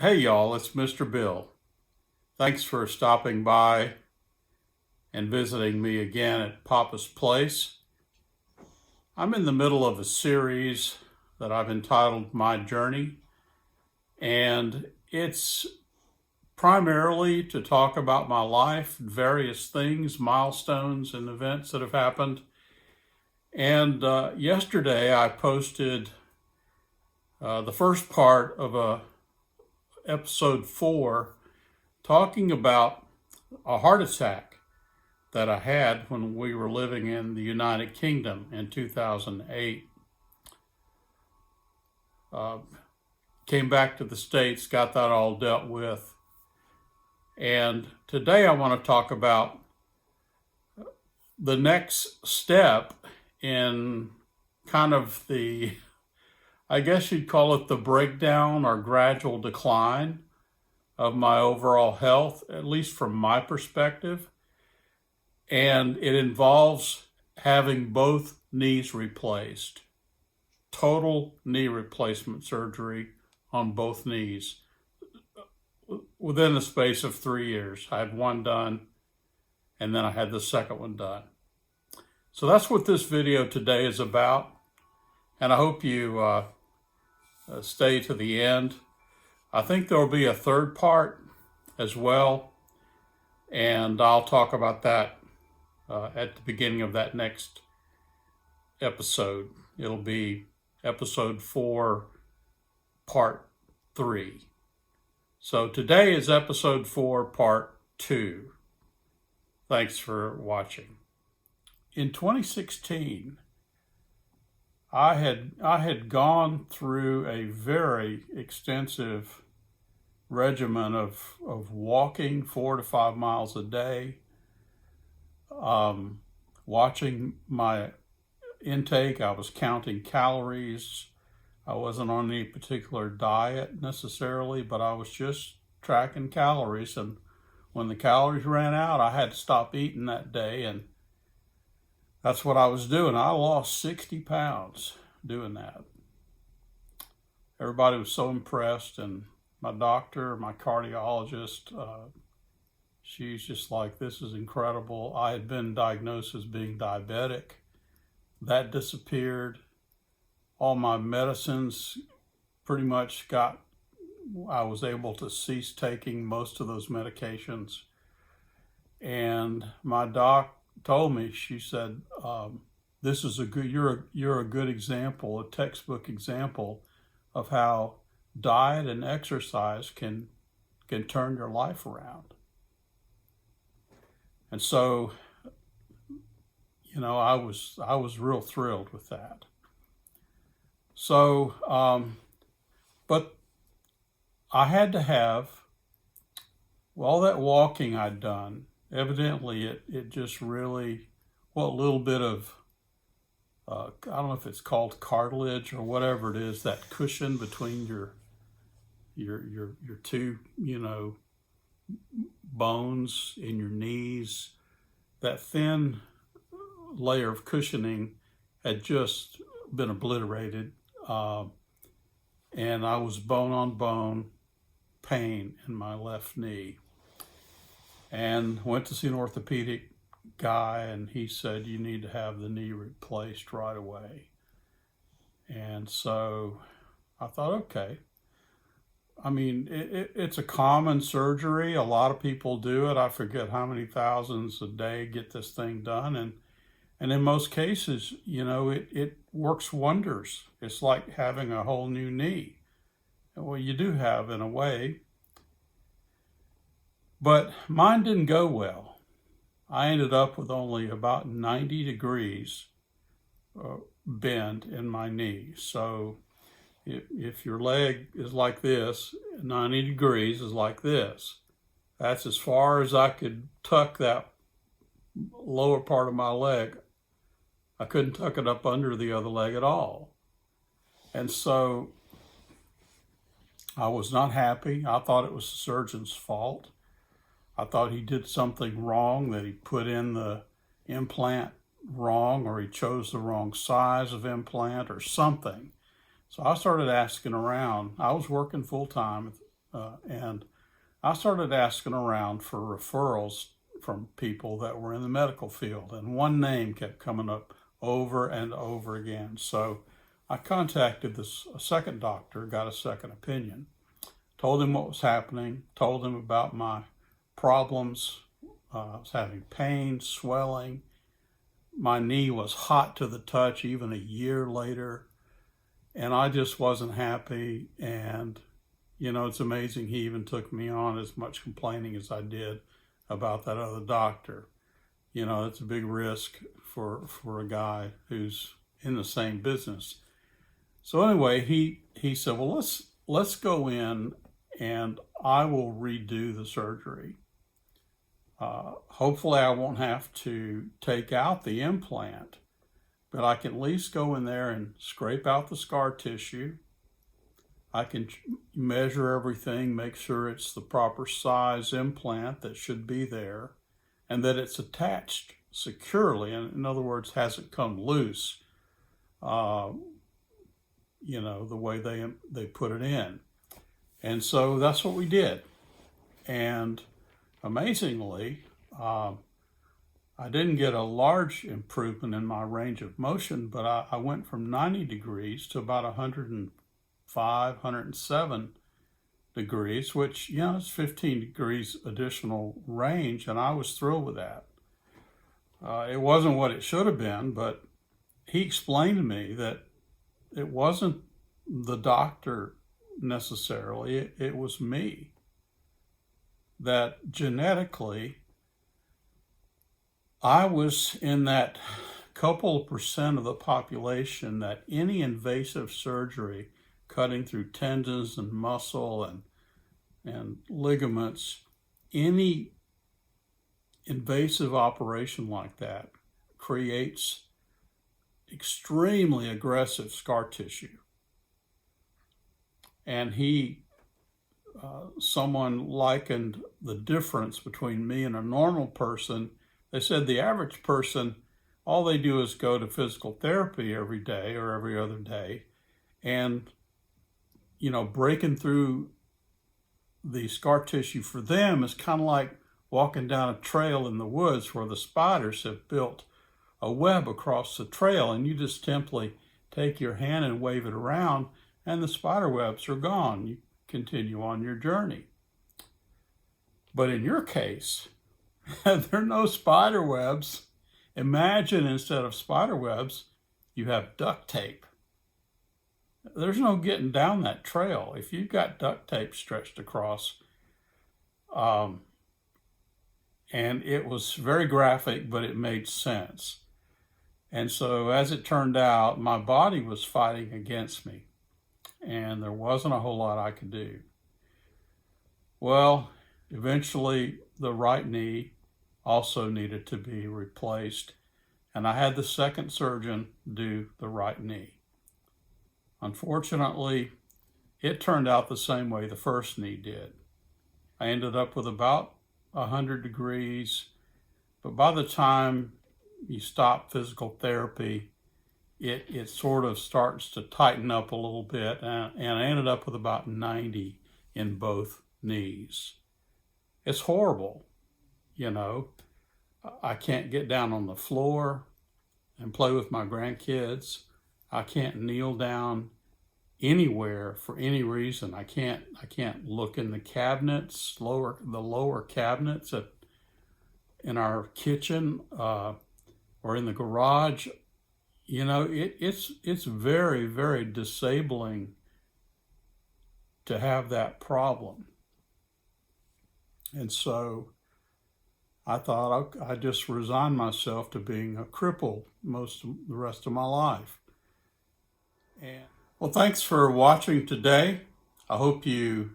Hey y'all, it's Mr. Bill. Thanks for stopping by and visiting me again at Papa's Place. I'm in the middle of a series that I've entitled My Journey, and it's primarily to talk about my life, various things, milestones, and events that have happened. And yesterday I posted the first part of episode 4 talking about a heart attack that I had when we were living in the United Kingdom in 2008. Came back to the States, got that all dealt with. And today I want to talk about the next step in kind of I guess you'd call it the breakdown or gradual decline of my overall health, at least from my perspective. And it involves having both knees replaced, total knee replacement surgery on both knees within the space of 3 years. I had one done, and then I had the second one done. So that's what this video today is about, and I hope you stay to the end. I think there will be a third part as well, and I'll talk about that at the beginning of that next episode. It'll be episode 4, part 3. So today is episode 4, part 2. Thanks for watching. In 2016, I had gone through a very extensive regimen of walking 4 to 5 miles a day, watching my intake. I was counting calories. I wasn't on any particular diet necessarily, but I was just tracking calories. And when the calories ran out, I had to stop eating that day. And that's what I was doing. I lost 60 pounds doing that. Everybody was so impressed, and my doctor, my cardiologist, she's just like, this is incredible. I had been diagnosed as being diabetic. That disappeared. All my medicines pretty much I was able to cease taking most of those medications. And my doc told me, she said, this is you're a good example, a textbook example of how diet and exercise can turn your life around. And so, I was real thrilled with that. So, but I had to have, all that walking I'd done, evidently it just really, a little bit of, I don't know if it's called cartilage or whatever it is, that cushion between your two, bones in your knees, that thin layer of cushioning had just been obliterated. And I was bone on bone pain in my left knee. And went to see an orthopedic guy, and he said, you need to have the knee replaced right away. And so I thought, okay. I mean, it's a common surgery. A lot of people do it. I forget how many thousands a day get this thing done. And in most cases, it works wonders. It's like having a whole new knee. Well, you do have in a way. But mine didn't go well. I ended up with only about 90 degrees bend in my knee. So if your leg is like this, 90 degrees is like this. That's as far as I could tuck that lower part of my leg. I couldn't tuck it up under the other leg at all. And so I was not happy. I thought it was the surgeon's fault. I thought he did something wrong, that he put in the implant wrong, or he chose the wrong size of implant or something. So I started asking around. I was working full time And I started asking around for referrals from people that were in the medical field, and one name kept coming up over and over again. So I contacted a second doctor, got a second opinion, told him what was happening, told him about my problems. I was having pain, swelling. My knee was hot to the touch even a year later, and I just wasn't happy. And it's amazing he even took me on, as much complaining as I did about that other doctor. It's a big risk for a guy who's in the same business. So anyway, he said, well, let's go in and I will redo the surgery. Hopefully I won't have to take out the implant, but I can at least go in there and scrape out the scar tissue. I can measure everything, make sure it's the proper size implant that should be there, and that it's attached securely. And in other words, hasn't come loose, the way they put it in. And so that's what we did. And amazingly, I didn't get a large improvement in my range of motion, but I went from 90 degrees to about 105, 107 degrees, which, is 15 degrees additional range, and I was thrilled with that. It wasn't what it should have been, but he explained to me that it wasn't the doctor necessarily, it was me. That genetically, I was in that couple percent of the population that any invasive surgery, cutting through tendons and muscle and ligaments, any invasive operation like that creates extremely aggressive scar tissue. And someone likened the difference between me and a normal person. They said the average person, all they do is go to physical therapy every day or every other day, and breaking through the scar tissue for them is kind of like walking down a trail in the woods where the spiders have built a web across the trail, and you just simply take your hand and wave it around, and the spider webs are gone. You continue on your journey. But in your case, there are no spider webs. Imagine instead of spider webs, you have duct tape. There's no getting down that trail if you've got duct tape stretched across. And it was very graphic, but it made sense. And so as it turned out, my body was fighting against me, and there wasn't a whole lot I could do. Well, eventually the right knee also needed to be replaced, and I had the second surgeon do the right knee. Unfortunately, it turned out the same way the first knee did. I ended up with about 100 degrees, but by the time you stop physical therapy, it sort of starts to tighten up a little bit, and I ended up with about 90 in both knees. It's horrible, I can't get down on the floor and play with my grandkids. I can't kneel down anywhere for any reason. I can't look in the cabinets, the lower cabinets in our kitchen or in the garage. It's very, very disabling to have that problem. And so I thought I just resigned myself to being a cripple the rest of my life. And well, thanks for watching today. I hope you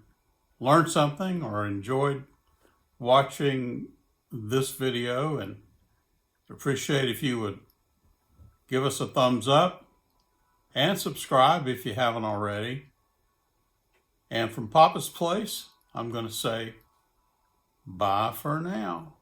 learned something or enjoyed watching this video, and appreciate if you would give us a thumbs up and subscribe if you haven't already. And from Papa's Place, I'm going to say bye for now.